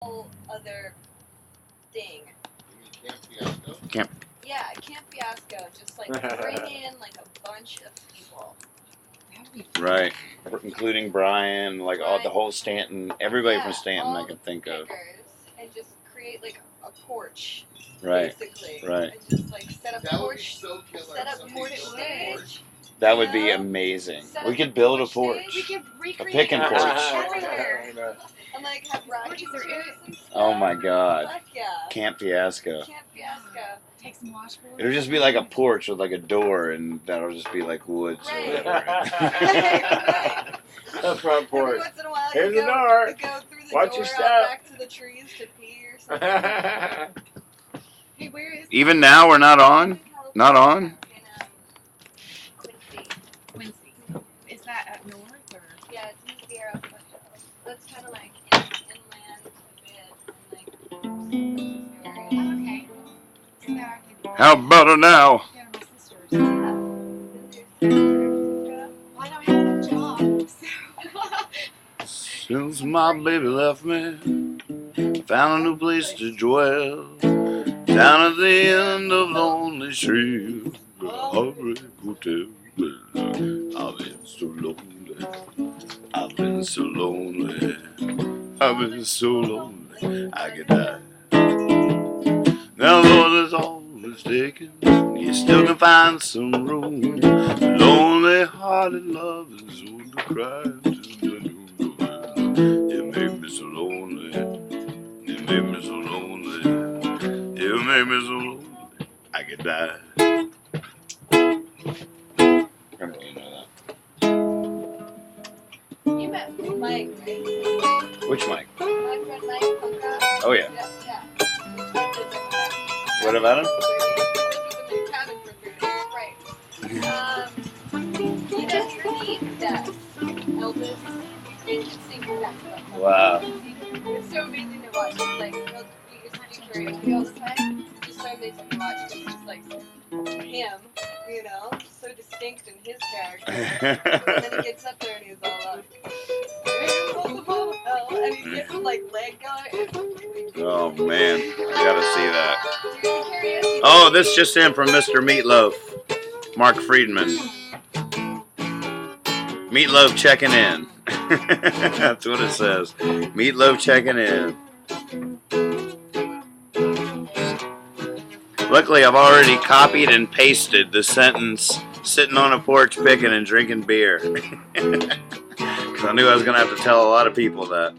whole other thing. Camp Fiasco? Yeah, Camp Fiasco. Just like bring in like a bunch of people. Right. Including Brian, like all the whole Stanton, everybody from Stanton I can think of. And just create like a porch. Right. Basically. Right. And just like set up porch. So set up porch stage. That would be amazing. We could build a porch. We could recreate a picking porch. And like have rocking chairs and stuff. Oh my God. Fuck yeah. Camp Fiasco. Camp Fiasco. Take some washboards. It'll just be like a porch with like a door, and that'll just be like woods or whatever. The front porch. Every once in a while, Here's you the door. You go through the Watch door your out step. back to the trees to pee or something. Hey, where is Even now, we're not on? Not on? Quincy. Is that up north or? Yeah, it's in Sierra. That's kind of like inland a bit. Okay. So I can. How about it now? Yeah, my sister's. Well, I don't have a job, so. Since my baby left me, found a new place to dwell. Down at the end of Lonely Street, a heartbreak hotel. I've been so lonely. I've been so lonely. I've been so lonely. I could die. Now, Lord, there's all mistaken. You still can find some room. Lonely-hearted love is on the cry. You make me so lonely. You make me so lonely. You make me so lonely. I could die. I don't really know that. You met Mike, right? Which Mike? My friend Mike Polka. Oh, yeah. Yeah. What about him? He does your name death. Elvis. He can sing that. Wow. It's so amazing to watch. It's like, we used to do karaoke all the time. It's so amazing to watch. It's just like him, you know, so distinct in his character. And then he gets up there and he's all like, and he's getting like leg going. Oh man, I gotta see that. Oh, this just in from Mr. Meatloaf, Mark Friedman. Meatloaf checking in. That's what it says. Meatloaf checking in. Luckily, I've already copied and pasted the sentence, sitting on a porch picking and drinking beer. Because I knew I was going to have to tell a lot of people that.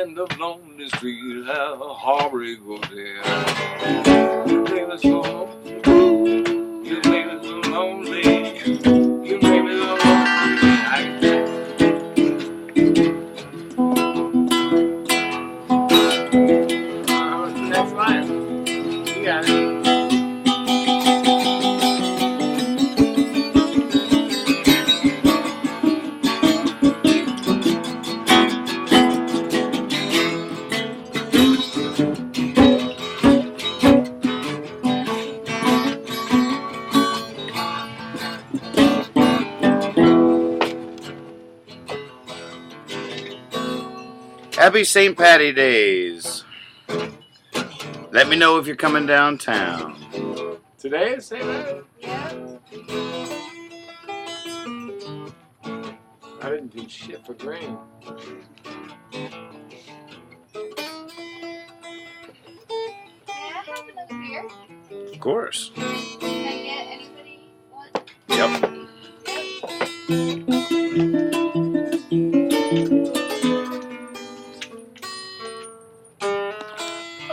end of lonely street, a heartbreak hotel. You make me so lonely. You make me so lonely. You make me so lonely. What's the next line? You got it. Happy St. Patty Days. Let me know if you're coming downtown. Today is St. Patty? Yeah. I didn't do shit for grain. May I have another beer? Of course. Can I get anybody one? Yep.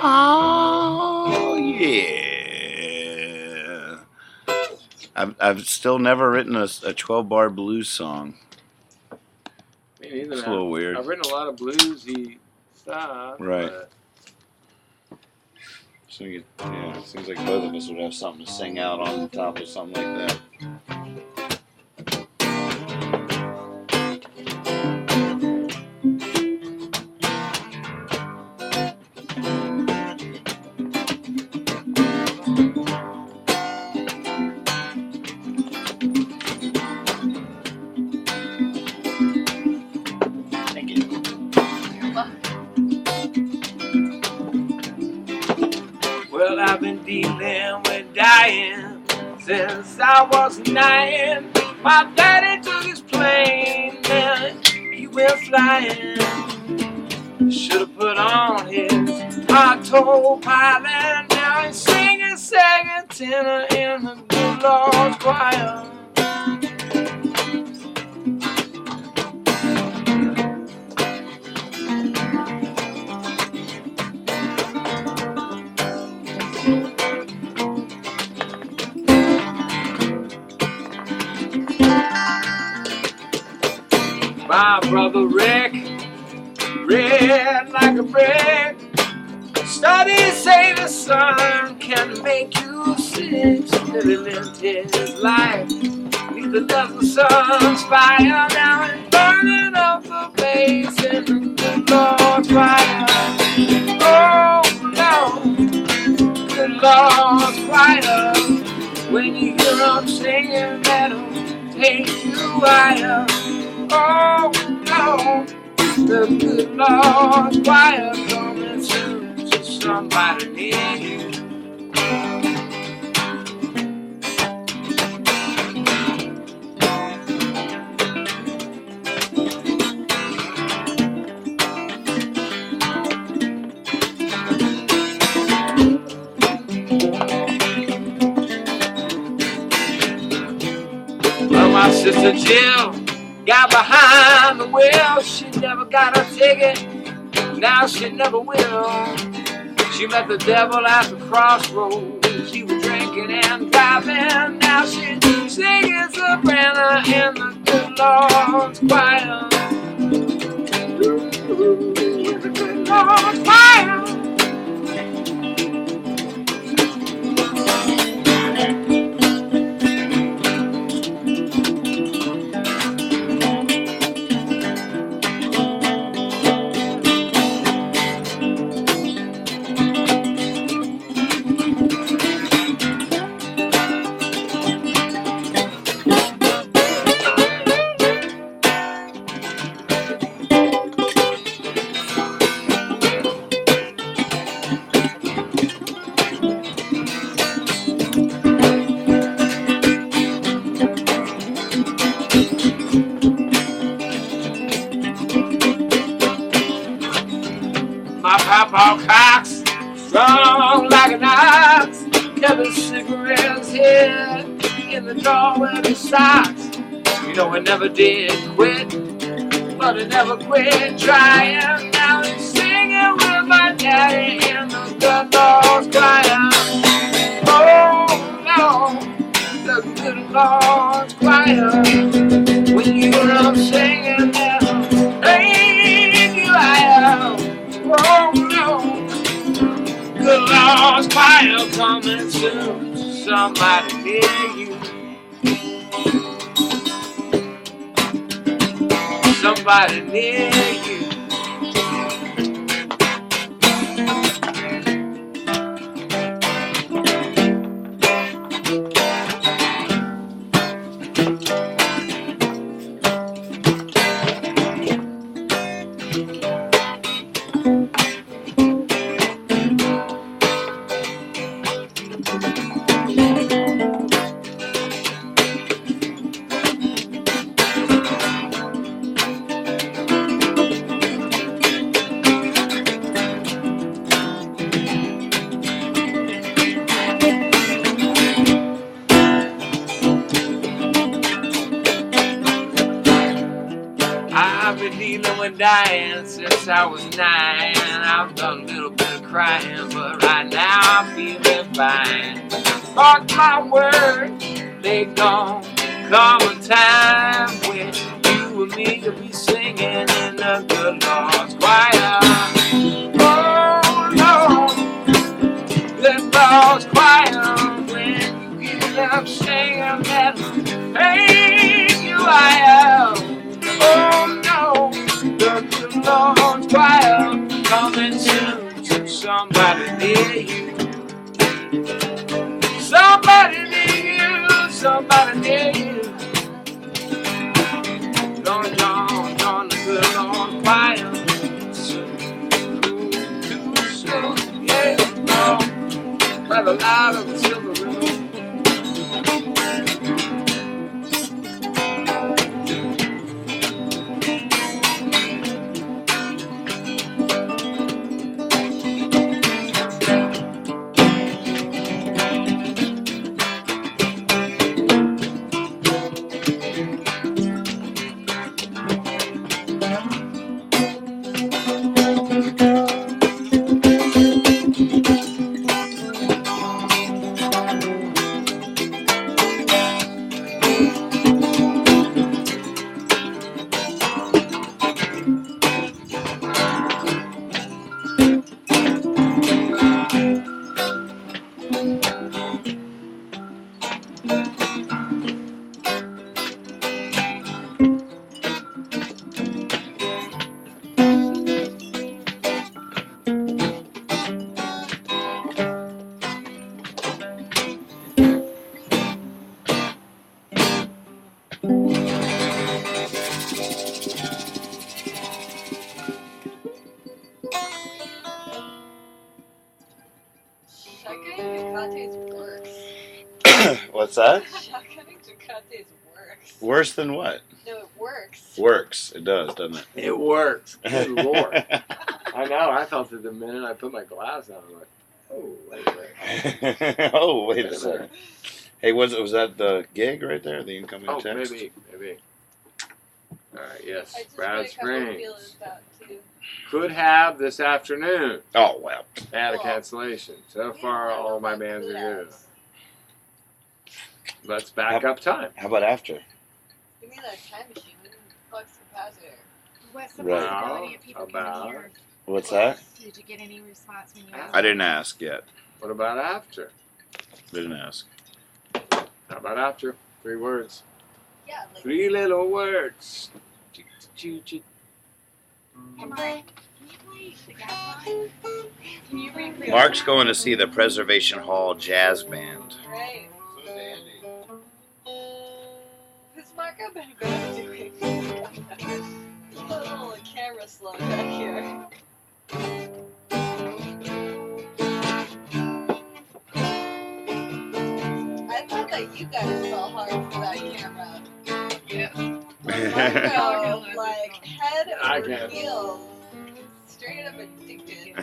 Oh yeah. I've still never written a 12-bar blues song. Me neither. It's a little weird. I've written a lot of bluesy stuff. Right. But So it seems like both of us would have something to sing out on top of something like that. Thank you. You're welcome. well, I've been dealing with dying since I was 9. My daddy took his plane and he went flying. Should've put on his autopilot. Now he's singing second tenor in the good Lord's choir. My brother Rick, red like a brick. Studies say the sun can make you sick. Still he lived his life. Neither does the sun's fire. Now it's burning up the base in the good Lord's fire. Oh Lord, good Lord's fire. When you hear them singing, that'll take you higher. Oh no, the good Lord's choir coming through to somebody near you. Well, my sister Jill got behind the wheel. She never got a ticket, now she never will. She met the devil at the crossroads. She was drinking and driving. Now she singing soprano in the good Lord's choir. Ooh, the good Lord's choir. My papa Cox, strong like an ox, kept his cigarettes hid in the drawer with his socks. You know he never did quit, but he never quit trying. Now he's fire coming soon to somebody near you. Somebody near you. I've been dealing with dying since I was 9. I've done a little bit of crying, but right now I'm feeling fine. Mark my words, they gon' come a time when you and me will be singing in the good Lord's choir. Oh Lord, good Lord's choir, when you get up singing that hey you I am. Oh no, the good Lord's choir coming soon to somebody near you. Somebody near you, somebody near you. Gonna the good Lord's choir soon, too soon, yeah. Oh, by the light of the silver room. What's that? Shotgunning Tecates works. Worse than what? No, it works. Works. It does, doesn't it? It works. Good Lord. I know. I felt it the minute I put my glass on. I'm like, oh, wait a minute. Oh, wait a second. Hey, was that the gig right there? The incoming Oh, text? maybe. All right, yes. I just Brad made a couple Springs. feelings out too. Could have this afternoon. Oh, well. Had a cancellation. So far, all my bands are good. Let's back up time. How about after? Give me that time machine. What the fuck's capacitor? What's the Right. possibility of people coming here? What's that? Did you get any response when you I didn't ask yet. What about after? Didn't ask. How about after? 3 words. Yeah, like 3 little words. Hey, Mark, can you play the gas line? Can you bring Mark's going to see the Preservation Hall Jazz Band. right. Who's Andy? Who's Mark up in bed doing? There's a little camera slung back here. I thought that you guys fell hard for that camera. Marco, like head I over can't. heels, straight up addicted.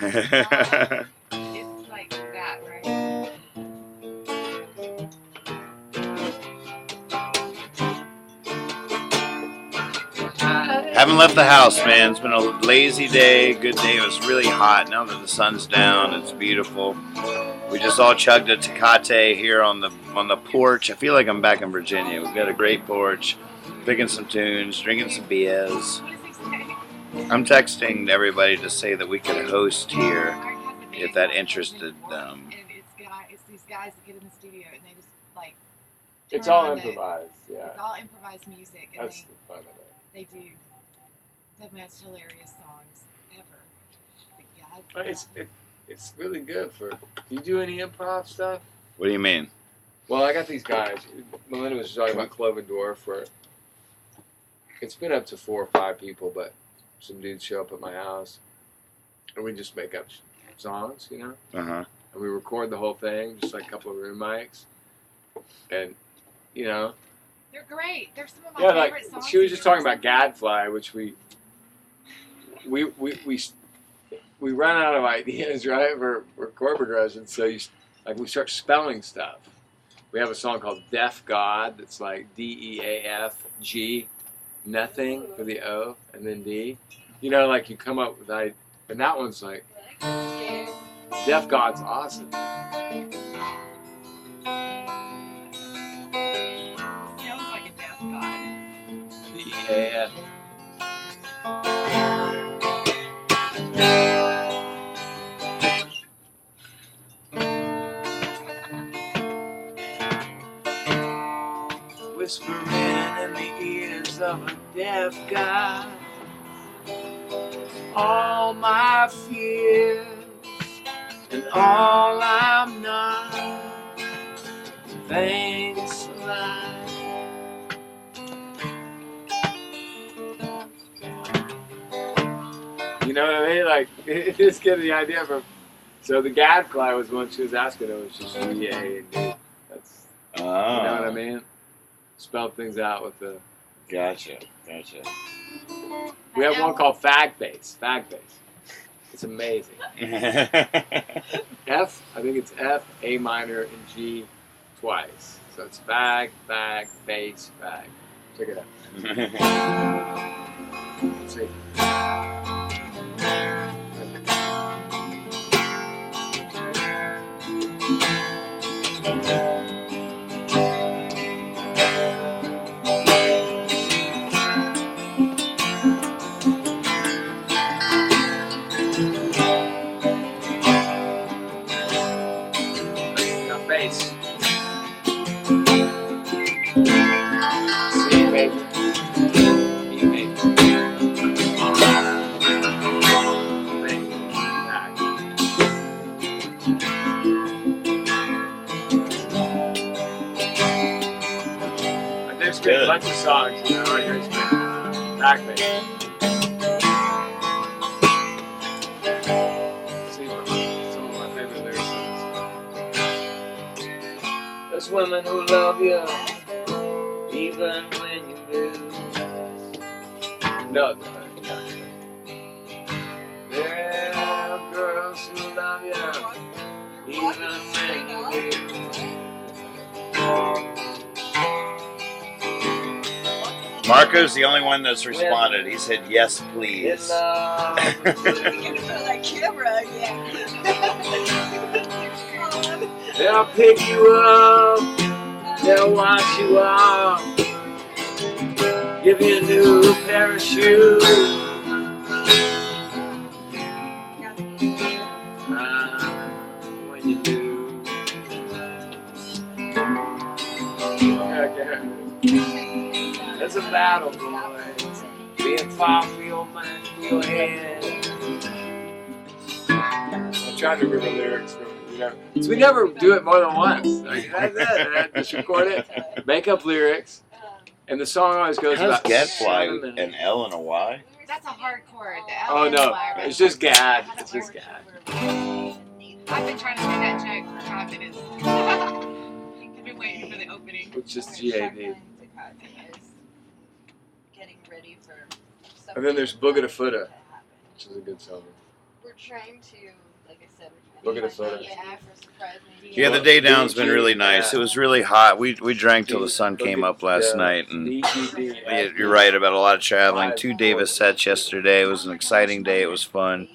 It's like that, right? Haven't left the house, man. It's been a lazy day, good day. It was really hot. Now that the sun's down, it's beautiful. We just all chugged a Tecate here on the porch. I feel like I'm back in Virginia. We've got a great porch, picking some tunes, drinking some beers. I'm texting everybody to say that we could host here if that interested them. guys that get in the studio and they just like. It's turn all on improvised. Yeah. It's all improvised music, and That's the fun of it. they do the most hilarious songs ever. But God, It's really good for. Do you do any improv stuff? What do you mean? Well, I got these guys. Melinda was talking about Clovendorf, where it's been up to 4 or 5 people, but some dudes show up at my house, and we just make up songs, you know? Uh-huh. And we record the whole thing, just like a couple of room mics. And, you know? they're great. They're some of my Yeah, favorite like, songs. she was just talking about Gadfly, which we run out of ideas, right, for chord progressions, so we start spelling stuff. We have a song called Deaf God that's like DEAFG, nothing for the O, and then D. You know, like you come up with and that one's like, Deaf God's awesome. Sounds like a deaf god. DEAF. Whispering in the ears of a deaf God, all my fears and all I'm not. Thanks a lot. You know what I mean? Like, just get the idea from. So the Gadfly was one she was asking. It was just G A and D. That's. You know what I mean? Spell things out with the. Gotcha. We have one called Fag Face. It's amazing. F, I think it's F, A minor, and G twice. So it's fag, face, fag. Check it out. Let's see. Now face. C major. E major. There's been a bunch of songs, you know, right here. Back bass. See, some of my favorite lyrics. There's women who love you, even when you lose. No. There are girls who love you, even when you lose. Marco's the only one that's responded. He said, yes, In please. love. that camera again. They'll pick you up, they'll wash you out, give you a new pair of shoes. When you do. Okay. It's a battle, boys. Being far from your mind, your head. I'm trying to remember lyrics from, you know. So we never do it more than once. Like, that's it. Just record it, make up lyrics, and the song always goes How's about 7 Gadfly minutes. an L and a Y? That's a hard chord. The Oh L no, and Y. it's just Gad. It's just Gad. I've been trying to make that joke for 5 minutes. I've been waiting for the opening. It's just GAD. Getting ready for. And then there's Booga to Fooda, which is a good song. We're trying to, like I said, Look at the photo. Yeah, the day down's been really nice. It was really hot. We drank till the sun came up last night, and you're right about a lot of traveling. 2 Davis sets yesterday. It was an exciting day. It was fun.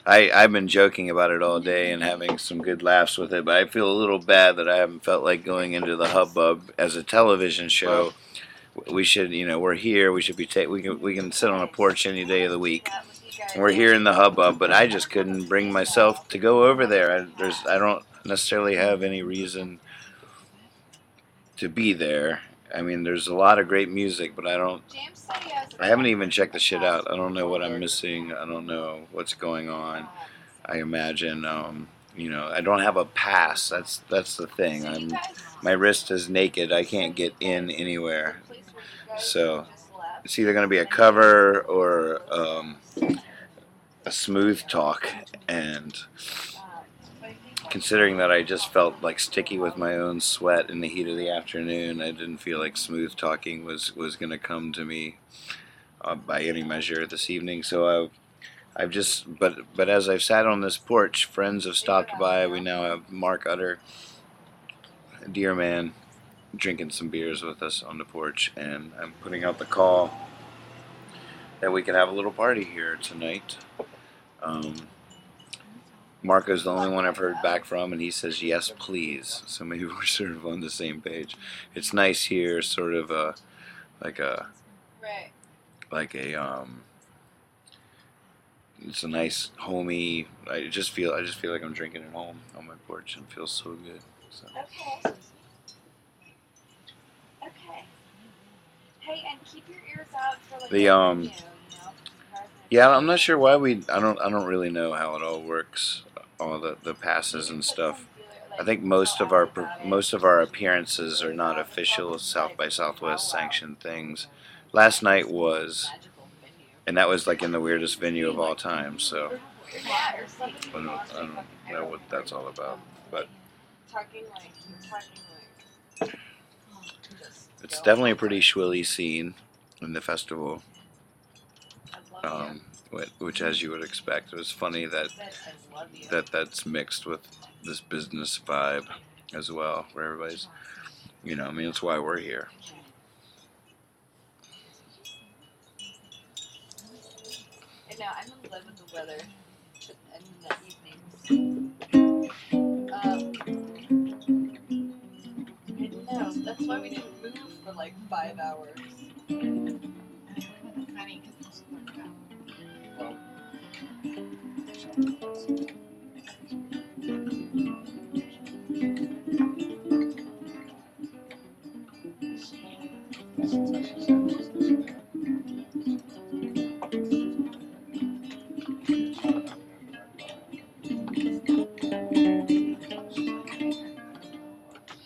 I've been joking about it all day and having some good laughs with it, but I feel a little bad that I haven't felt like going into the hubbub as a television show. We should, you know, we're here. We should be we can sit on a porch any day of the week. We're here in the hubbub, but I just couldn't bring myself to go over there. necessarily have any reason to be there. I mean, there's a lot of great music, but James said he has. I haven't even checked the shit out. I don't know what I'm missing. I don't know what's going on. I imagine, I don't have a pass. That's the thing. My wrist is naked. I can't get in anywhere. So it's either going to be a cover or a smooth talk. And considering that I just felt like sticky with my own sweat in the heat of the afternoon, I didn't feel like smooth talking was going to come to me by any measure this evening. So I've just, but as I've sat on this porch, friends have stopped by. We now have Marc Utter, a dear man, drinking some beers with us on the porch, and I'm putting out the call that we can have a little party here tonight. Marco's the only one I've heard back from, and he says yes, please. So maybe we're sort of on the same page. It's nice here, sort of like a it's a nice homey. I just feel like I'm drinking at home on my porch, and it feels so good. So. Okay. Okay. Hey, and keep your ears out for like the Yeah, I'm not sure why I don't really know how it all works, all the passes and stuff. I think most of our appearances are not official South by Southwest sanctioned things. Last night was, and that was like in the weirdest venue of all time. So I don't know what that's all about, but it's definitely a pretty shwilly scene in the festival. Which, as you would expect, it was funny that's mixed with this business vibe as well, where everybody's, I mean, that's why we're here. And now I'm in love with the weather and the evenings. I know, that's why we didn't move for like 5 hours. That's funny because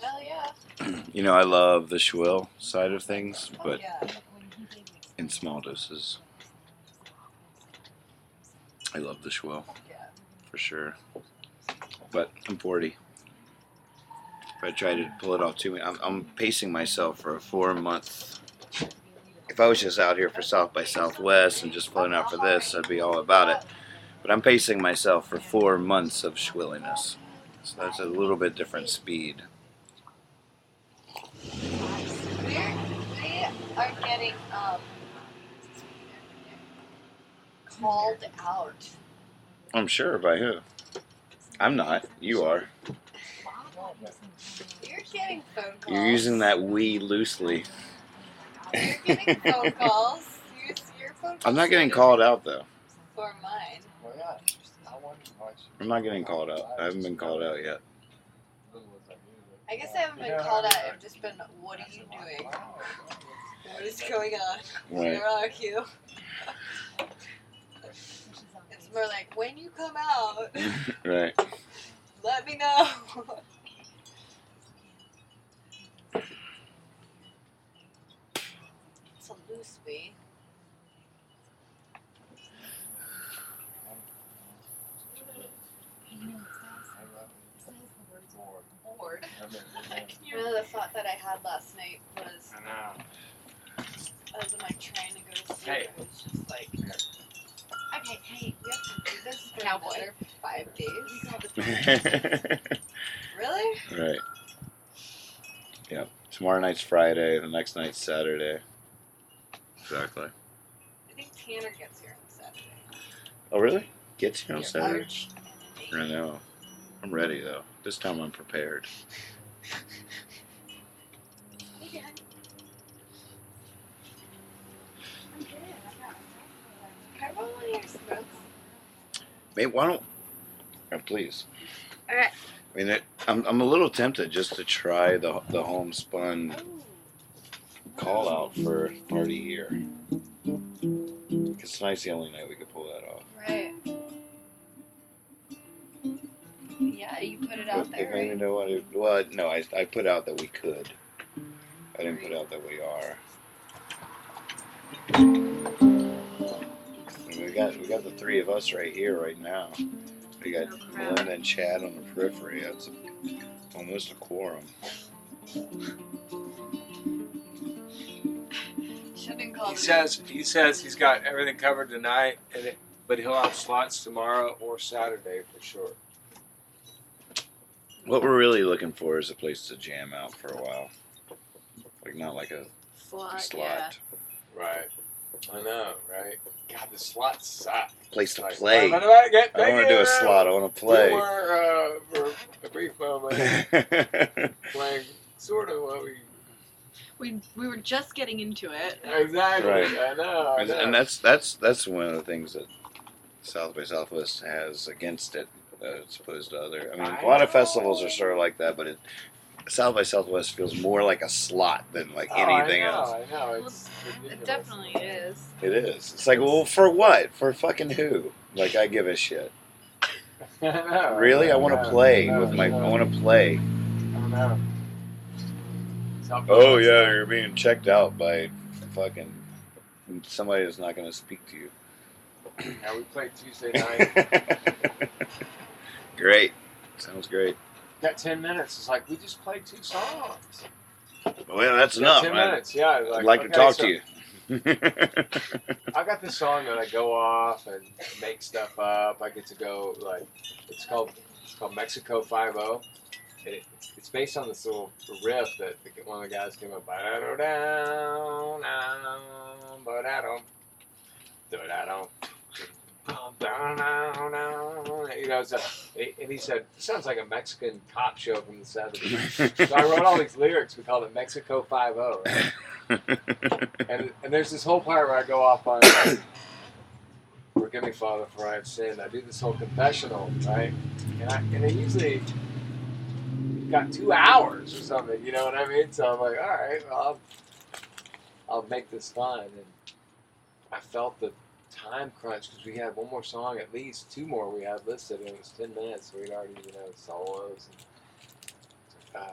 Hell yeah. I love the shwill side of things, but Yeah. in small doses. I love the shwill, for sure. But I'm 40. If I try to pull it off too, I'm pacing myself for a 4-month. If I was just out here for South by Southwest and just floating out for this, I'd be all about it. But I'm pacing myself for 4 months of shwilliness. So that's a little bit different speed. We are getting called out. I'm sure, by who? I'm not. You are. You're getting phone calls. You're using that we loosely. You're getting phone calls. Your phone calls. I'm not getting called out, though. For mine. I'm not getting called out. I haven't been called out yet. I guess I haven't been called out. I've just been, what are you doing? What is going on? Right. Where are you? It's more like, when you come out, Right. let me know. It's a loose bee. Bored. You know, the thought that I had last night was, as I'm like trying to go to sleep, Hey. I was just like, okay, hey, we have to do this for Cowboy. another 5 days. Really? Right. Yep. Tomorrow night's Friday. The next night's Saturday. Exactly. I think Tanner gets here on Saturday. Oh, really? Gets here on Your Saturday? arch enemy. I know. I'm ready, though. This time I'm prepared. Hey, Dad. I'm good. Can I roll one of your smokes? Mate, why don't... Oh, please. Alright. I mean, I'm a little tempted just to try the homespun call out for Party Year. Because tonight's the only night we could pull that off. Right. Yeah, you put it out there, If maybe right? know what? Well, no, I put out that we could. I didn't put out that we are. I mean, we got the three of us right here right now. We got Melinda and Chad on the periphery. That's almost a quorum. He says he's got everything covered tonight, but he'll have slots tomorrow or Saturday for sure. What we're really looking for is a place to jam out for a while. Like not like a slot. Yeah. Right. I know, right? God, the slots suck. Place to Like, play. I don't want to do a slot. I want to play. We were, for a brief moment, playing sort of what We were just getting into it. Exactly. Right. I know. And that's one of the things that South by Southwest has against it, as opposed to other. I mean, a lot of festivals are sort of like that, but South by Southwest feels more like a slot than like anything else. I know. It's It definitely is. It is. It's like, well, for what? For fucking who? Like, I give a shit. I know. Really? I want to play with my. I want to play. I know. Oh yeah, you're being checked out by fucking somebody that's not going to speak to you. Yeah, we played Tuesday night. Great. Sounds great. Got 10 minutes. It's like we just played 2 songs. Well, that's enough. 10 minutes. Yeah. I'd like to talk to you. I got this song that I go off and make stuff up. I get to go like it's called Mexico 5-0. It's based on this little riff that one of the guys came up. You know, and he said, it sounds like a Mexican cop show from the 70s. So I wrote all these lyrics. We called it Mexico 5-0. Right? And there's this whole part where I go off on, forgive me, Father, for I have sinned. I do this whole confessional, right? And I usually got 2 hours or something, you know what I mean? So I'm like, all right, well, I'll make this fun. And I felt the time crunch because we had one more song, at least 2 more we had listed, and it was 10 minutes, so we'd already, solos. And,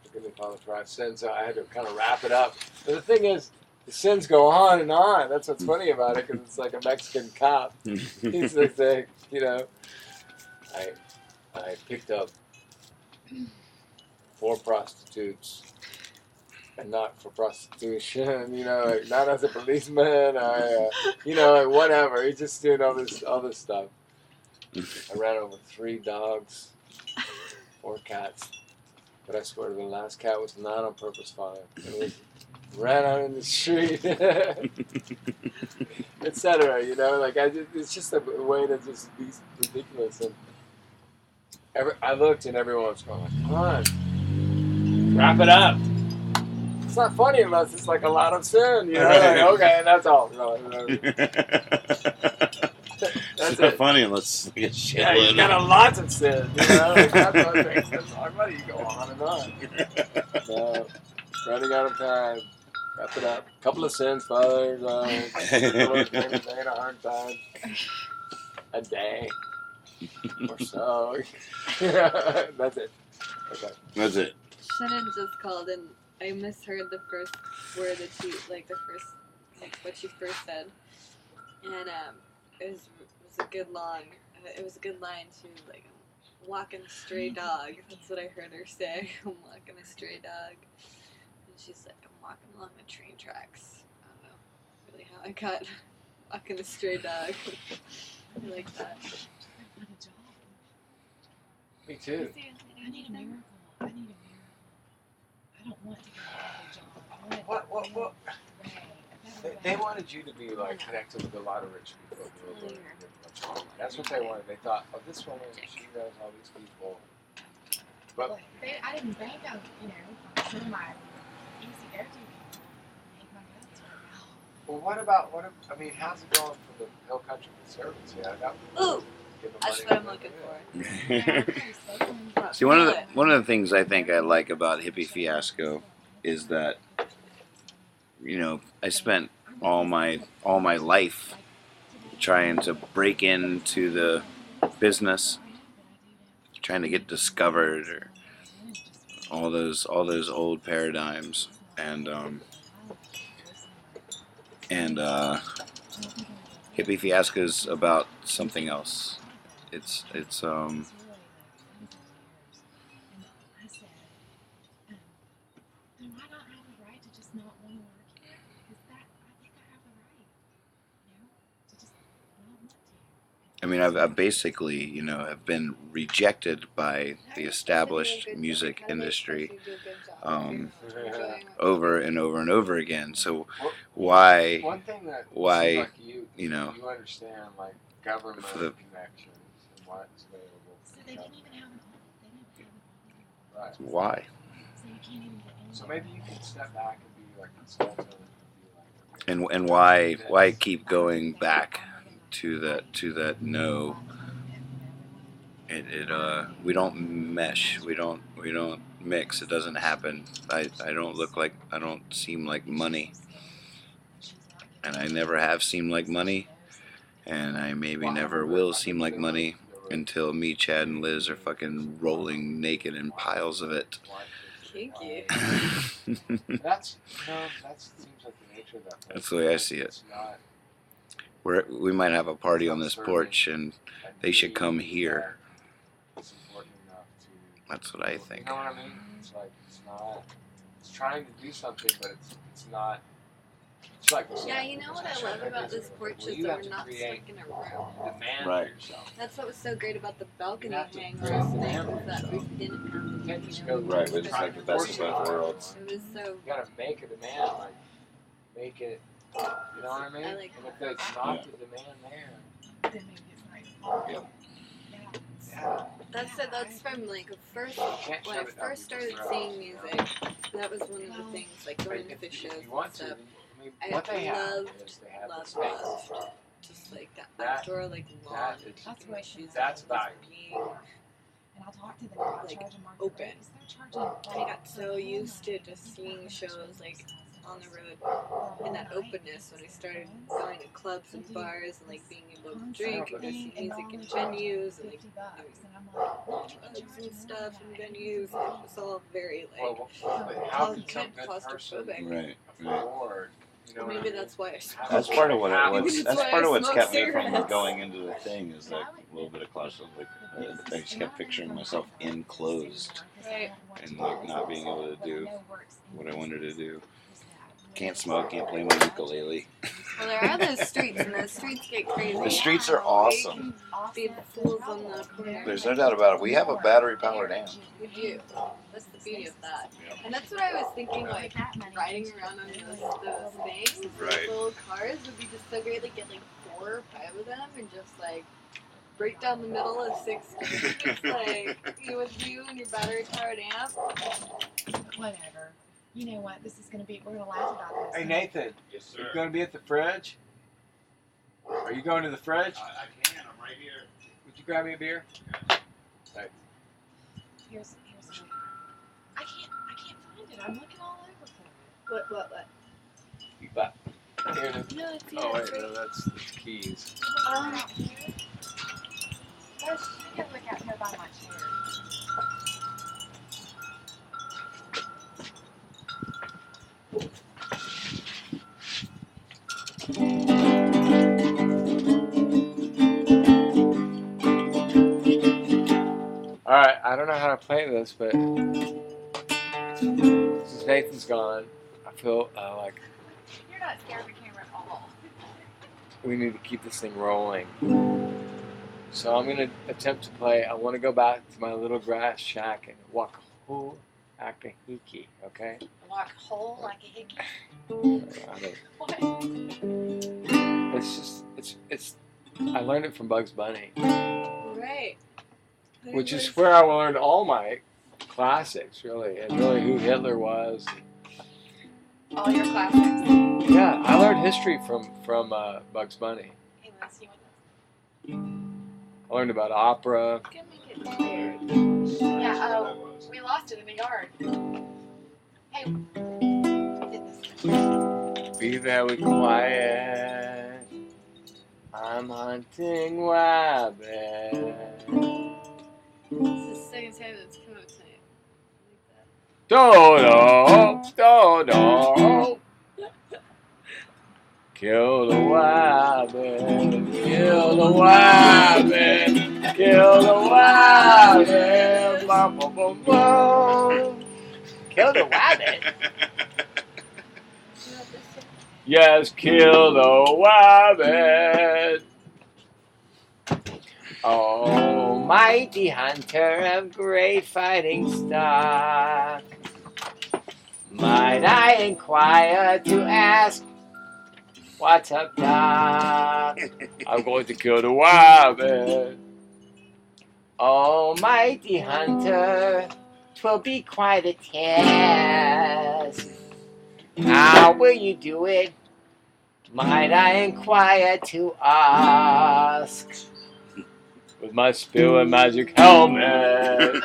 forgive me, Father, for I have sinned, so I had to kind of wrap it up. But the thing is, the sins go on and on. That's what's funny about it, because it's like a Mexican cop. He's the thing, I picked up 4 prostitutes, and not for prostitution, like not as a policeman, whatever. He's just doing all this stuff. I ran over 3 dogs, 4 cats, but I swear the last cat was not on purpose, Father. It ran out in the street, etc. It's just a way to just be ridiculous. And I looked, and everyone was going, "Come on, wrap it up." It's not funny unless it's like a lot of sin, okay, that's all. It's not funny unless it's like a shit. Yeah, you got a lot of sin, that's what makes it funny. You go on and on. Running out of time. Wrap it up. Couple of sins, Father. Ain't a hard time. A day or so. That's it. Okay. That's it. Shannon just called and I misheard the first word that she, what she first said. And it was a good line too, I'm walking a stray dog. That's what I heard her say. I'm walking a stray dog. And she's like, I'm walking along the train tracks. I don't know really how I got walking a stray dog. I like that. Me too. I need a miracle. I don't want to get a job. What? They wanted you to be connected with a lot of rich people. That's what they wanted. They thought, oh, this woman, she knows all these people. But I didn't bank on, some of my easy air TV. Make my guts right now. Well, how's it going for the Hill Country Conservatives? Ooh, that's what I'm looking for. Yeah, See, one of the things I think I like about Hippie Fiasco is that, you know, I spent all my life trying to break into the business, trying to get discovered, or all those old paradigms, and Hippie Fiasco's about something else. It's I mean, I've basically, you know, have been rejected by the established music industry over and over and over again. So why, One thing that why, seems like you know, you understand like government for the- connections and what's available. So they didn't even have Right. why? So you can't even get in. So maybe you can step back and be like consultant and be like, okay, And why keep going back to that no? We don't mesh. We don't mix. It doesn't happen. I don't seem like money, and I never have seemed like money, and I maybe never will seem like money until me, Chad, and Liz are fucking rolling naked in piles of it. Kinky. that seems like the nature of that place. That's the way I see it. It's not We might have a party on this porch, and they should come here. it's important enough to. That's what I think. You know what I mean? It's like it's not. It's trying to do something, but it's not. It's like Yeah, you know what I love about this porch is that we're not stuck in a room. demand Right. for yourself. That's what was so great about the balcony You have to hang create last the night demand was for that we yourself. didn't have You to, can't just you go. know, Right, we just like the best of both worlds. It was so. You gotta make a demand, like make it. You know what I mean? I like and if it's not the demand there, Then maybe it's not. Yep. yeah, That's from like you first can't when I shove it down first started people's throats. seeing music. That was one of the things, like going to If fish shows you want and to, stuff. I mean, I what they have loved, is they have the Loved, space. just like that That- outdoor like lawn. that is- That's what she's. That's value. being. And I'll talk to them about Like, charging market open. rates. They're charging. I got so used to just seeing shows like on the road in that openness when I started going to clubs and bars and like being able to drink and go see music in venues and like $50, and I'm like, drugs and stuff in venues. It was all very like Well, how can some content good person claustrophobic. Right. afford? You know what I Maybe mean? that's why I smoke. That's part of what Maybe that's why part of I what's smoke kept me from cigarettes. going into the thing is like a little bit of claustrophobic. I just kept picturing myself enclosed Right. and like not being able to do what I wanted to do. Can't smoke, can't play my ukulele. Well, there are those streets, and those streets get crazy. The streets are awesome. Be fools on the corner. There's no doubt about it. We have a battery-powered amp. We do. That's the beauty of that. And that's what I was thinking, like, riding around on those things, Right. those little cars would be just so great, like, get, like, 4 or 5 of them and just, like, break down the middle of 6 streets, like, with you and your battery-powered amp. whatever. You know what? This is gonna be. We're gonna laugh about this. Hey Nathan, Yes, you sir. going to be at the fridge? Are you going to the fridge? I can. I'm right here. Would you grab me a beer? Here's. I can't find it. I'm looking all over for What? You bet. Here it is. No, it's Oh wait, it's right. no, that's keys. it. There's she can look out here by my chair. All right, I don't know how to play this, but since Nathan's gone, I feel like You're not scared of the camera at all. we need to keep this thing rolling. So I'm gonna attempt to play. I want to go back to my little grass shack and walk a whole akahiki, okay? Walk whole like a hickey. I don't- What? It's. I learned it from Bugs Bunny, Right. which is where I learned all my classics, really, and really who Hitler was. All your classics. Yeah, I learned history from Bugs Bunny. Hey, Liz, you want this? I learned about opera. Can make it weird. Yeah, Yeah, we lost it in the yard. Hey, did this. Be very quiet. I'm hunting rabbit. This is second time that's come out tonight. Dodo, Dodo. Kill the rabbit, kill the rabbit, kill the rabbit. Bum, bum, bum, bum. Kill the rabbit? Yes, kill the rabbit. Oh, mighty hunter of great fighting stock, might I inquire to ask, what's up, Doc? I'm going to kill the rabbit. Oh, mighty hunter, 'twill be quite a task. How will you do it? Might I inquire to ask? With my spirit magic helmet.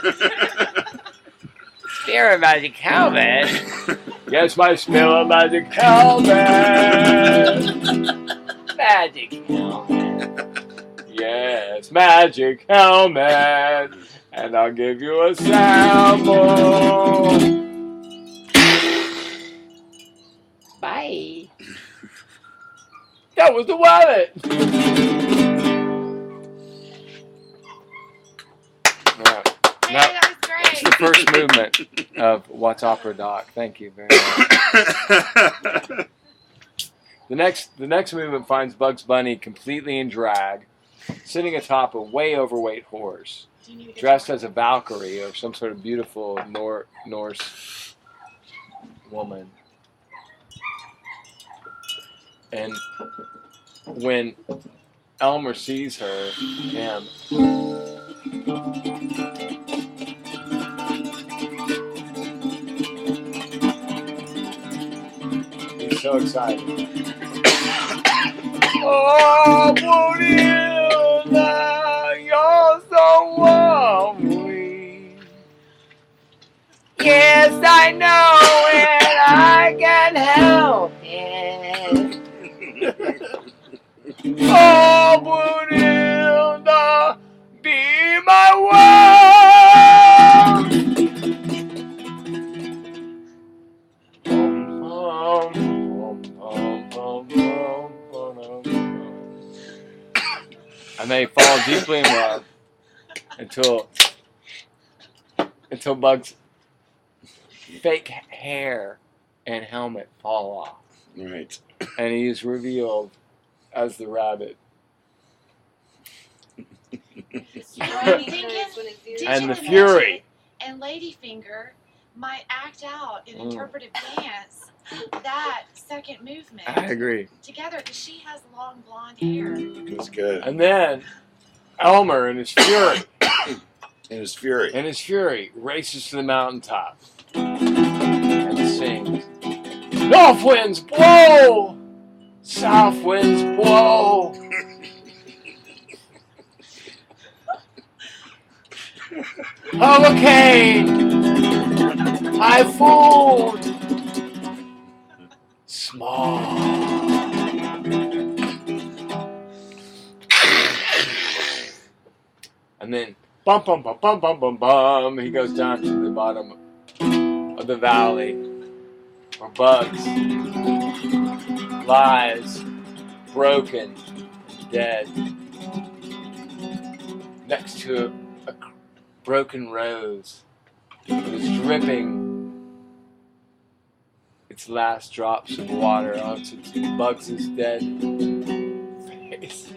Spirit magic helmet? Yes, my spirit magic helmet. Magic helmet. Yes, magic helmet. And I'll give you a sample. Bye. That was the wallet. Hey, that was great. That's the first movement of What's Opera Doc. Thank you very much. The next movement finds Bugs Bunny completely in drag, sitting atop a way overweight horse, dressed as a Valkyrie or some sort of beautiful Norse woman. And when Elmer sees him, he's so excited. Oh, Brunilda, you're so lovely. Yes, I know it. I can't help it. Oh, Brunilda, be my wife. And they fall deeply in love until Bugs' fake hair and helmet fall off. Right. And he is revealed as the rabbit. And the Fury. And Ladyfinger might act out an interpretive dance that second movement I agree. together because she has long blonde hair. It's good. And then Elmer and his Fury. And his fury. Races to the mountaintop and sings, North winds blow! South winds blow! Hurricane! Typhoon! Small! And then bum bum bum bum bum bum bum. He goes down to the bottom of the valley where Bugs lies broken, dead, next to a broken rose that is dripping its last drops of water onto Bugs' dead face.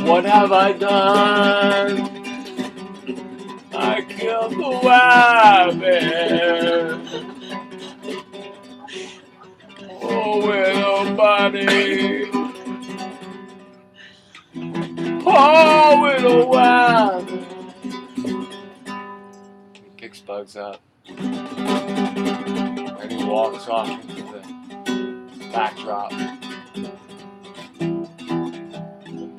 What have I done? I killed the rabbit. Oh, little bunny. Oh, little rabbit. He picks Bugs up. And he walks off into the backdrop.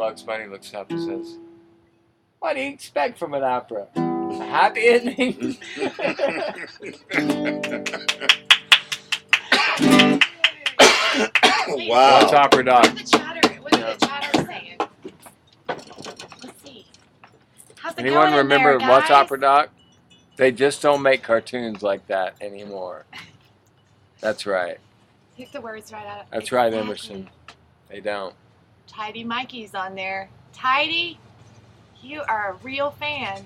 Bugs Bunny looks up and says, "What do you expect from an opera? A happy ending?" Wow. What's Opera Doc? What's the chatter saying? Let's see. How's it Anyone going in remember there, What's guys? Opera Doc? They just don't make cartoons like that anymore. That's right. Take the words right out. That's right, Exactly. Emerson. They don't. Tidy Mikey's on there. Tidy, you are a real fan.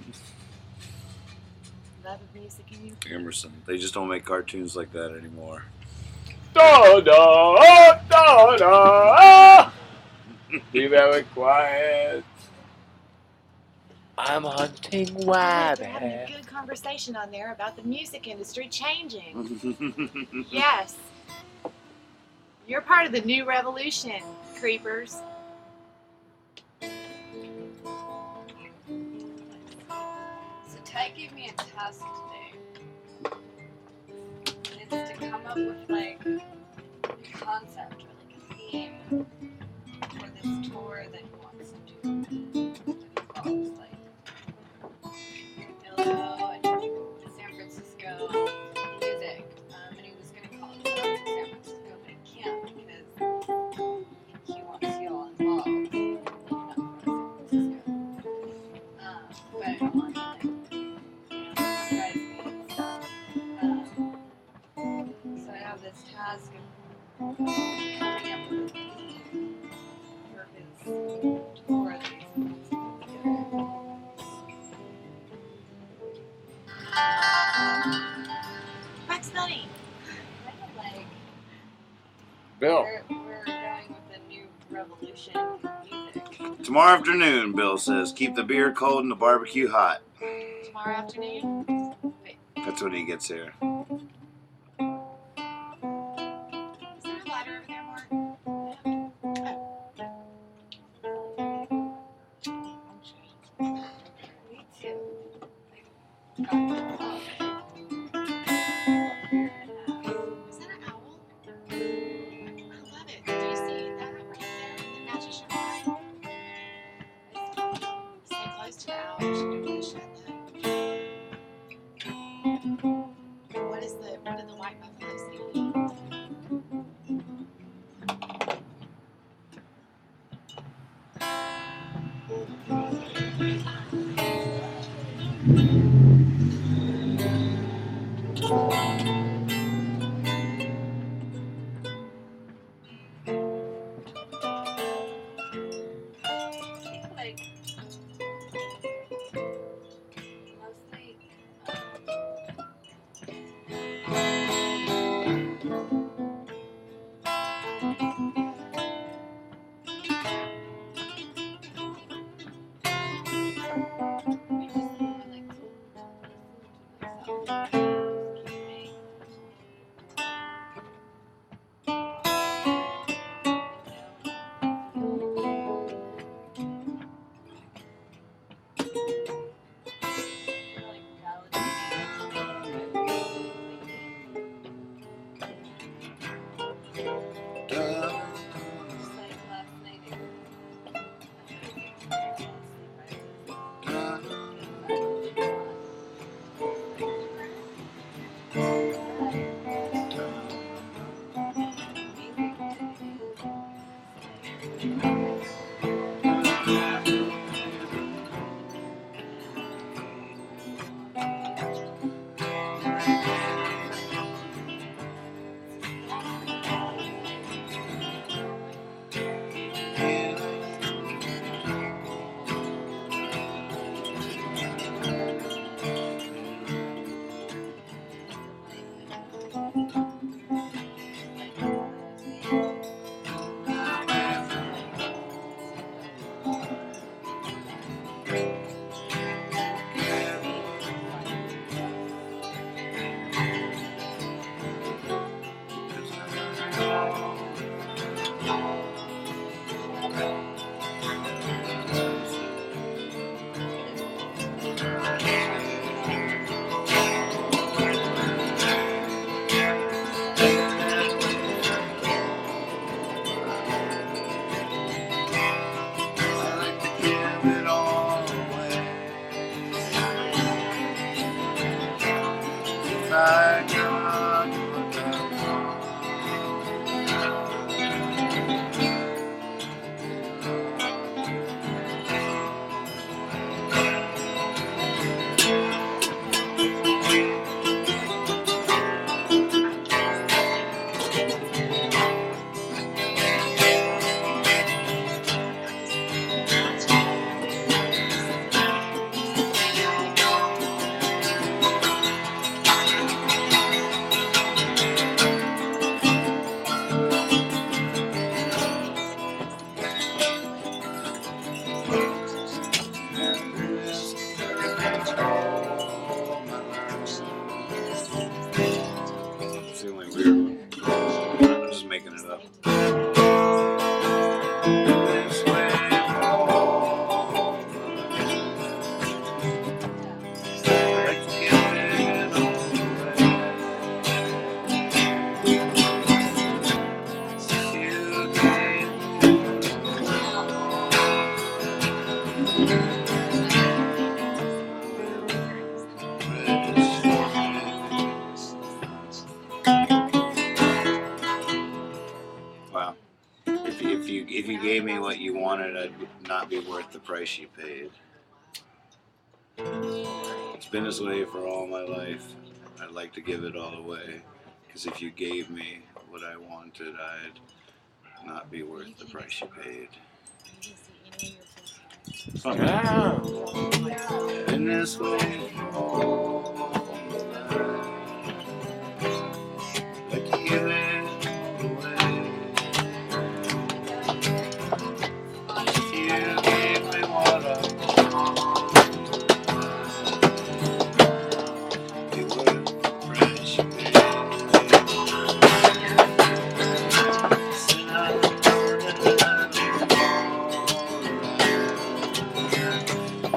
Love of music and you. Emerson. They just don't make cartoons like that anymore. Da da da da. Be very quiet. I'm hunting They're having a rabbit. good conversation on there about the music industry changing. Yes. You're part of the new revolution, creepers. So Ty gave me a task today. And it's to come up with like a concept or like a theme for this tour that he wants to do. That involves like Illinois and San Francisco music. And he was gonna call it San Francisco, but he can't because he wants you all involved. But I don't want to like, surprise me and stuff. So I have this task of coming up with a theme for his tour that he's putting together. Bugs Bunny. Kind of like Bill. we're going with the new revolution in music. Tomorrow afternoon, Bill says, keep the beer cold and the barbecue hot. Tomorrow afternoon. That's when he gets here. Is there a lighter over there, Mark? Me too. Is that an owl? I love it. Do you see that right there? That matches your eye. Stay close to the owl. You should do the shut though. What did the white buffalo say? Like mostly we just more like to listen to myself. Just keep me. Like just like last night. if you gave me what you wanted, I'd not be worth the price you paid. It's been this way for all my life. I'd like to give it all away, because if you gave me what I wanted, I'd not be worth the price you paid. Yeah. In this way for all my life, like to give it away. If you gave me what I wanted, be worth the price you paid. Said I know that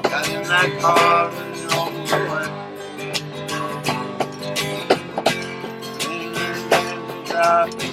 got in that car and on the way. And got me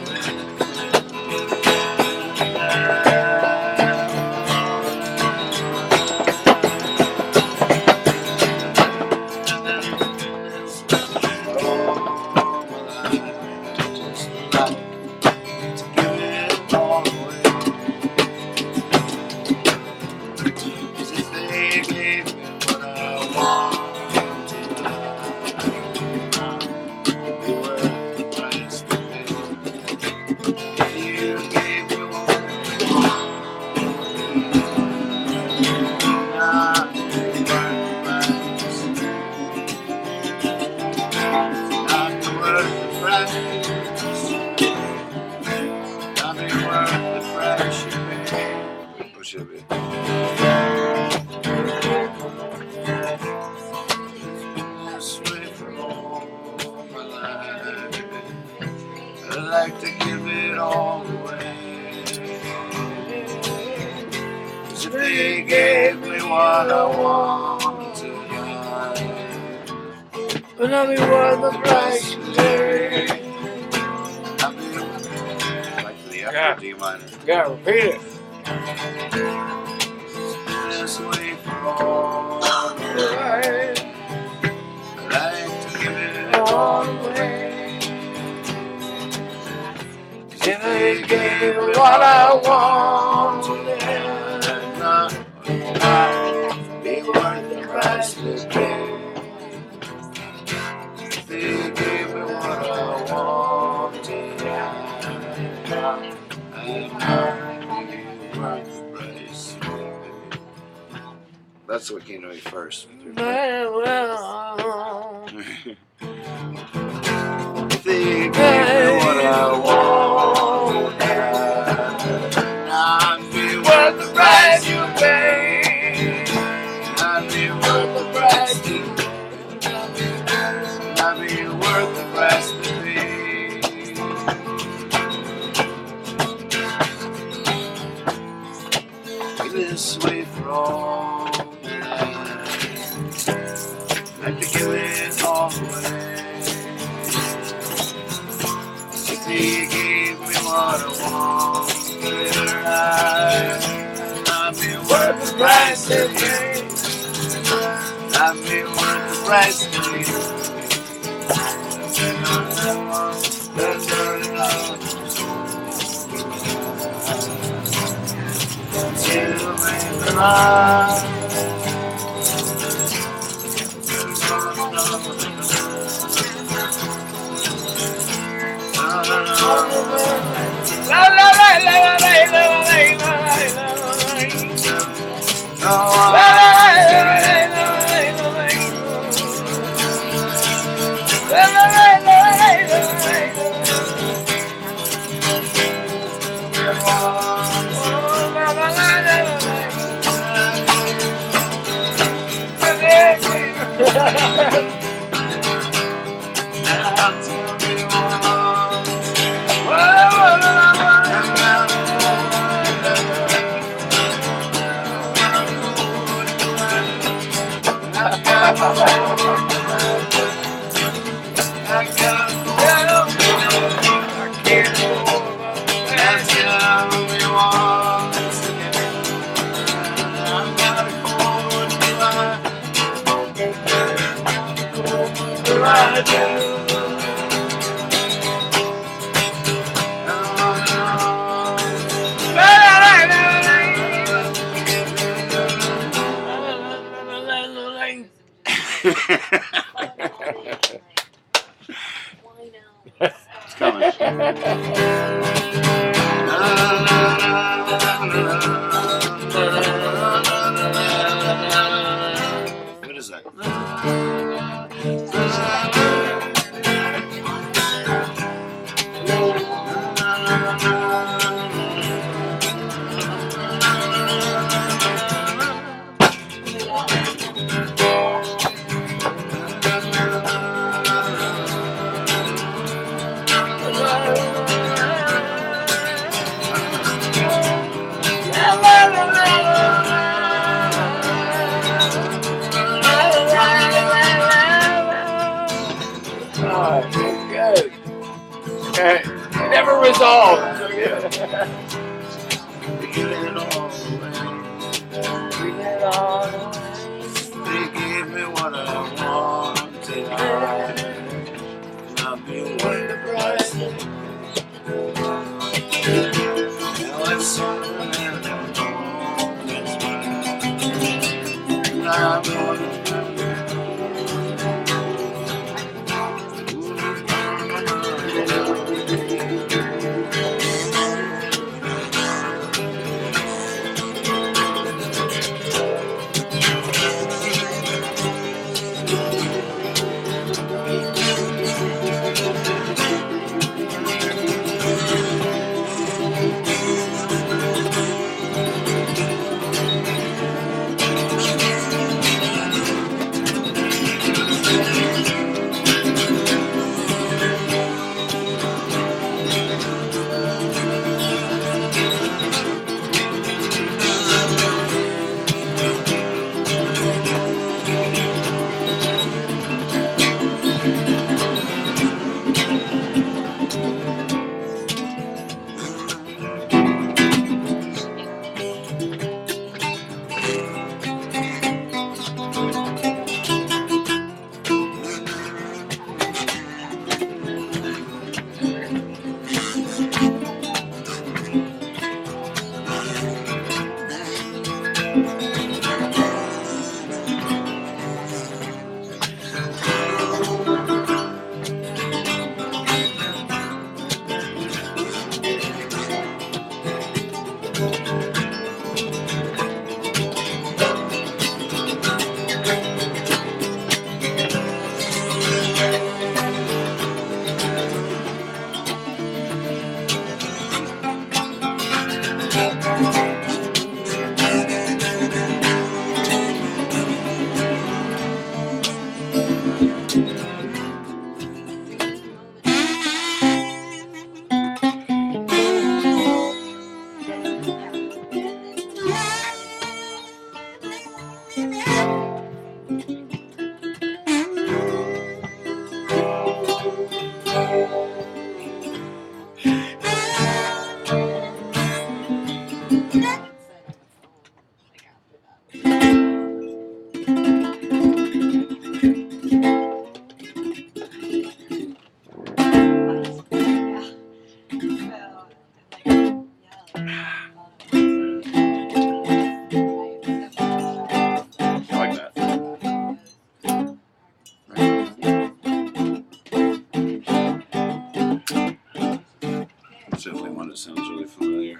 like to give it all away. 'Cause if they gave me what I wanted tonight, but I'll be worth the price you pay. Back to the F or D minor. Yeah, repeat it. This way for all the life, I like to give it all away. If they gave me what I wanted, I'd be worth the price they paid. If they gave me what I wanted, I'd be worth the price they paid. That's what came to me first. If they gave me what I wanted, I'd be worth the price you paid. I'd be worth the price you paid. I'd be worth the price to pay. This way for all the life, like to give it all away. If they gave me what I wanted, I'd be worth the price they paid. I'd be worth the price they paid. To make the life. I What is that? Oh, so good. Never resolved. So good. They gave me what I wanted. I've been worth the price. Now it's something that I'm gonna sounds really familiar.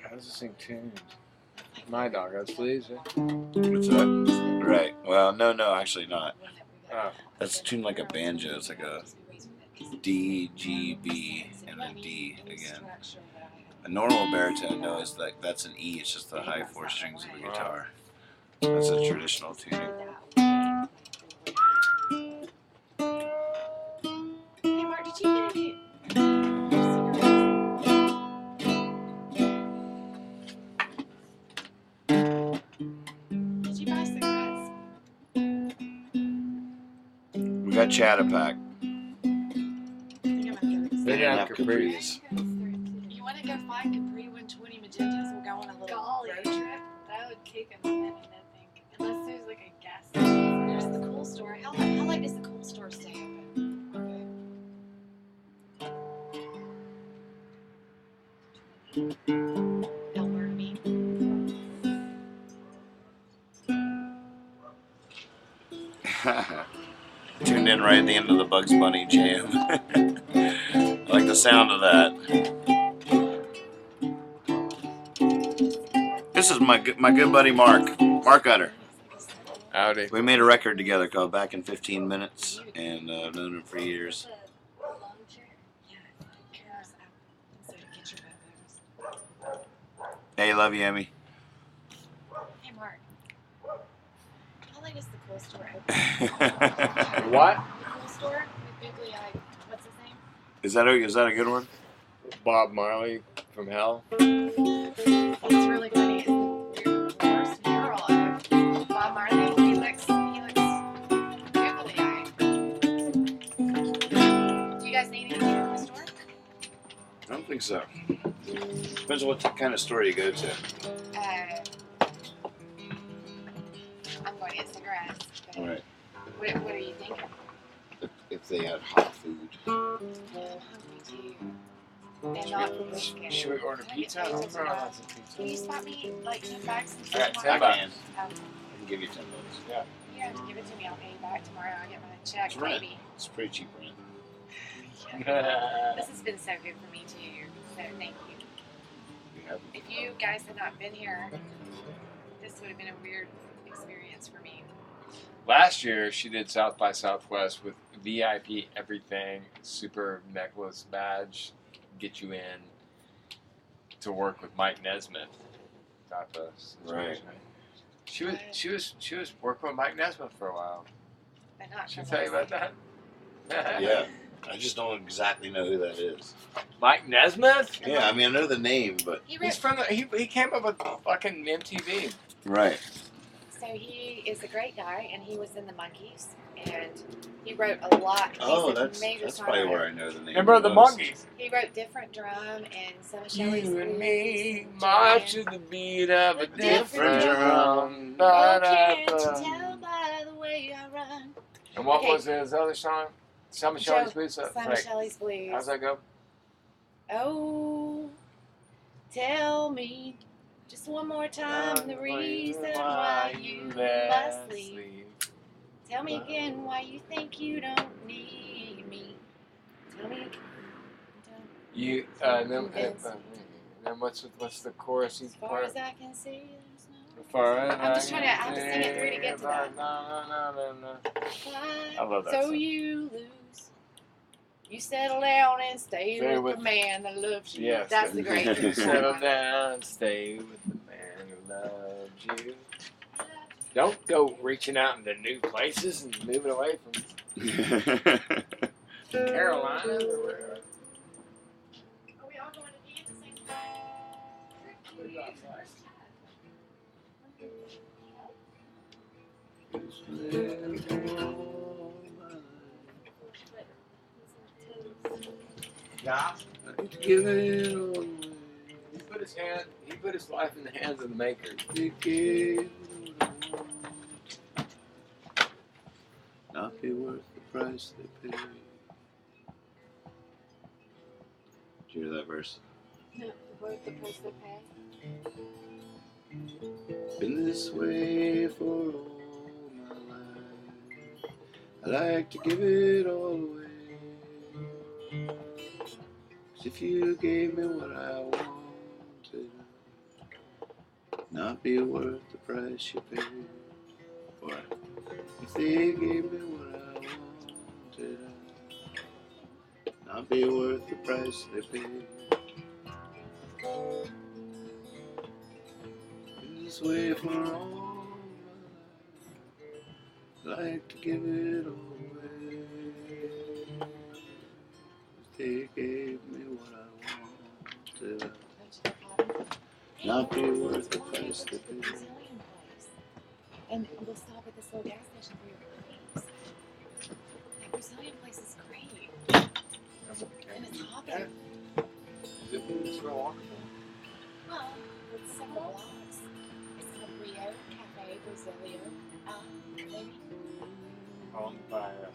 How's this thing tuned? My dog has fleas, yeah? What's that? Right. Well, no, actually not. Oh. That's tuned like a banjo. It's like a D, G, B, and then D again. A normal baritone, no, is like that's an E. It's just the high four strings of the guitar. That's a traditional tuning. Hey, Mark, did you get any? Did you buy cigarettes? We got Chattapack. They didn't have Capri's. You want to go find Capri 120 Magentas? We'll go on a little road trip. That would take a minute, I think. Unless there's like a gas station. There's the cool store. How late does the cool store stay open? Elmer, I mean. Tuned in right at the end of the Bugs Bunny jam. I like the sound of that. This is my good buddy Mark. Mark Utter. Howdy. We made a record together called Back in 15 Minutes, and I've known him for years. Hey, love you, Emmy. Hey, Mark. How late is the cool store open? What? The cool store with Googly Eye. What's his name? Is that a good one? Bob Marley from Hell. What's really funny is the worst mural of Bob Marley. He looks googly eyed. Do you guys need anything from the store? I don't think so. Depends on what kind of store you go to. I'm going to get cigarettes. But All right. what are you thinking? If they had hot food. I'm hungry too. And not for brisket. Should we order Can I get pizza? those I'll as throw well? lots of Can pizza. you spot me like $10 and Alright, some $10. I can. I Um, can give you $10. Yeah. you have to give it to me. I'll pay you back tomorrow. I'll get my check, It's rent. maybe. It's pretty cheap rent. This has been so good for me too. So thank you. You have If you guys had not been here, this would have been a weird experience for me. Last year, she did South by Southwest with VIP everything, super necklace badge, get you in to work with Mike Nesmith. Type of situation. She was working with Mike Nesmith for a while. But not Should I for tell you once. about that? Yeah. I just don't exactly know who that is. Mike Nesmith? Yeah, I mean I know the name, but He He's wrote, from the, he came up with fucking MTV. right. so he is a great guy, and he was in the Monkees, and he wrote a lot. He's Oh, a major that's probably songwriter. where I know the name. Remember the most. Monkees? He wrote different drum and some of You Shelley's and blues, me Joanne. march to the beat of a different drum. Oh, can't you tell by the way I run? And what Okay. was his other song? Some of Shelley's Blues. Some of Like, Shelley's blues. how's that go? Oh, tell me just one more time the reason why you must leave. Tell me again why you think you don't need me. Tell me again. You then what's the chorus? As far as I can see, there's no. I'm just trying to- I have to sing it through to get to that. No. I love that So song. you lose. You settle down and stay Stay with with- the man that loves you. Yes. That's the great. Settle down, stay with the man who loves you. Don't go reaching out into new places and moving away from Carolina or wherever. Are we all going to be at the same Yeah. Give it all He put his life in the hands of the maker. not be worth the price they pay. Did you hear that verse? No, worth the price they pay. Been this way for all my life. I like to give it all away. 'Cause if you gave me what I wanted, not be worth the price you paid. Or if they gave me what I wanted, not be worth the price they paid. This way for all my life, like to give it all away. If they gave me what I wanted, not be worth the price they paid. And we'll stop at this little gas station for your please. That Brazilian place is great. And it's hopping. Is it real walkable? Well, it's several blocks. It's called Rio Cafe Brasilio. Maybe. Owned by a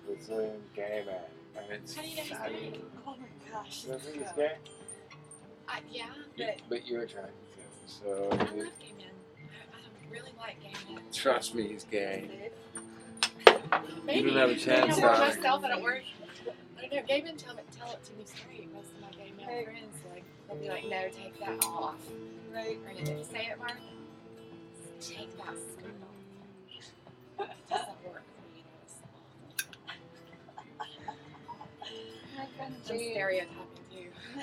Brazilian gay man. And it's How do you know he's exciting. gay? Oh my gosh. You don't think he's gay? Yeah, But you're attracted to him, so I love gay men. I really like gay men. trust me, he's gay. Maybe. don't have a Maybe chance I'm to. more myself and at work. I don't know. Gay men tell it to me straight. Most of my gay male friends, like, they'll be like, "No, take that off." Right. Or anything. Say it, Mark. Take that skirt off. It doesn't work for me. It's awful. My friend I'm James. stereotyping too. My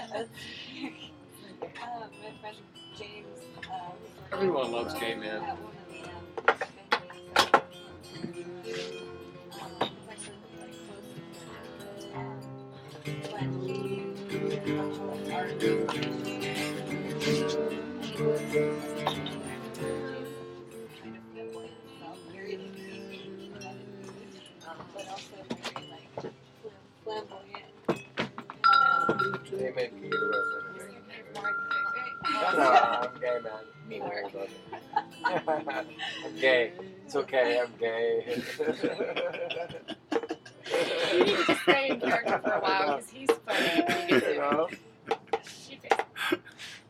friend James. Everyone loves gay men. At one of the he's actually like close when he did the whole art exhibition. And he was kind of flamboyant himself, very like but also very like flamboyant. Gay men can get away with anything. Mark, No, I'm gay, man. Me, Mark. I'm gay. It's okay, I'm gay. You need to just stay in character for a while because he's funny. You know?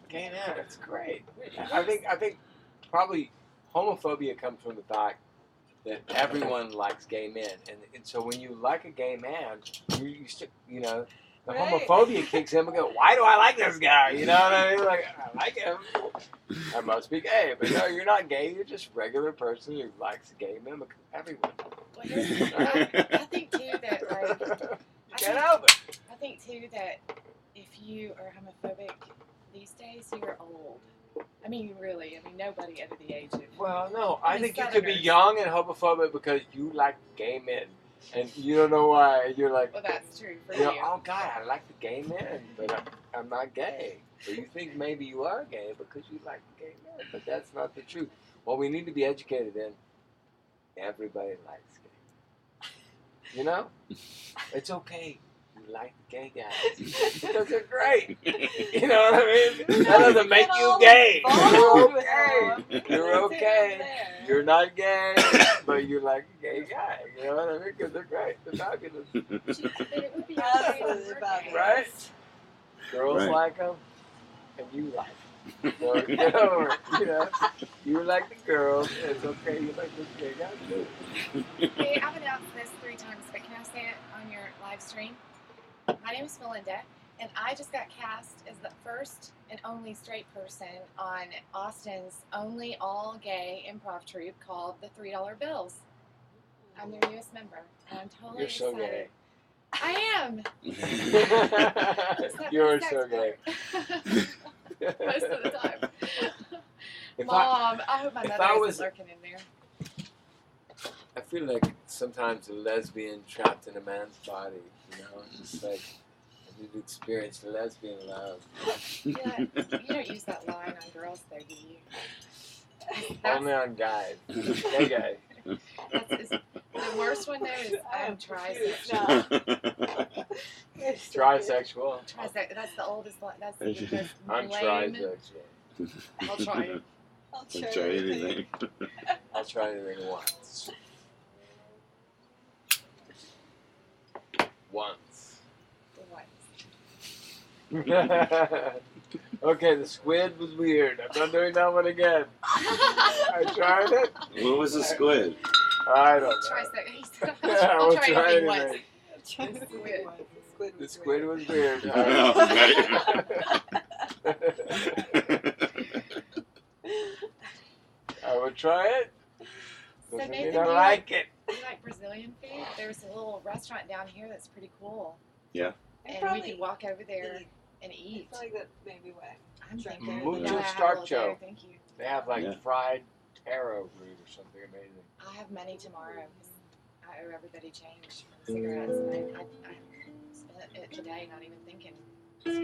Gay man, it's great. I think probably homophobia comes from the fact that everyone likes gay men, and so when you like a gay man, you know, the Right. homophobia kicks in and go, why do I like this guy? You know what I mean? Like, I like him. I must be gay, but no, you're not gay. You're just a regular person who likes gay men. Because everyone. Well, I think too that like You can't help it. I think too that if you are homophobic these days, you're old. I mean, really. I mean, nobody under the age of. Well, no, I think you could be Southerners. young and homophobic because you like gay men, and you don't know why. You're like, Well, that's true for you know, you. oh God, I like the gay men, but I'm not gay. So you think maybe you are gay because you like the gay men, but that's not the truth. What we need to be educated in, everybody likes gay. You know, it's okay. You like the gay guys because they're great. You know what I mean? That doesn't make you gay. You're okay. You're okay. You're not gay, but you like a gay guy. You know what I mean? Because they're great. They're fabulous. But it would be Absolutely okay. fabulous. Right? Girls Right. like them, and you like them. So get over it. You know, you like the girls. It's okay. You like this gay guy too. Hey, I've announced this 3 times, but can I say it on your live stream? My name is Melinda, and I just got cast as the first and only straight person on Austin's only all-gay improv troupe called the $3 Bills. I'm their newest member, and I'm totally You're so excited. gay. I am. You're so gay. Most of the time. If Mom, I hope my if mother I isn't was- lurking in there. I feel like sometimes a lesbian trapped in a man's body. You know, it's just like I need to experience the lesbian love. Yeah, you don't use that line on girls, though, do you? Only on guys. Gay guy. The worst one, though, is trisexual. Trisexual. That's the oldest one. That's the most I'm lame. trisexual. I'll try it. I'll Try anything. I'll try anything once. Once. Once. Okay, the squid was weird. I'm not doing that one again. I tried it. What was the squid? I don't know. He said, I I'll will try try anything anything. once. The squid was weird. I would try it. So Doesn't Nathan, mean I do you like it. You like Brazilian food? There's a little restaurant down here that's pretty cool. Yeah. And we could walk over there and eat. I feel like that's maybe why. I'm thinking. Mucho we gotta have a little starcho. there, thank you. They have like Yeah. fried taro root or something amazing. I'll have money tomorrow because I owe everybody change for cigarettes. And I spent it today not even thinking straight.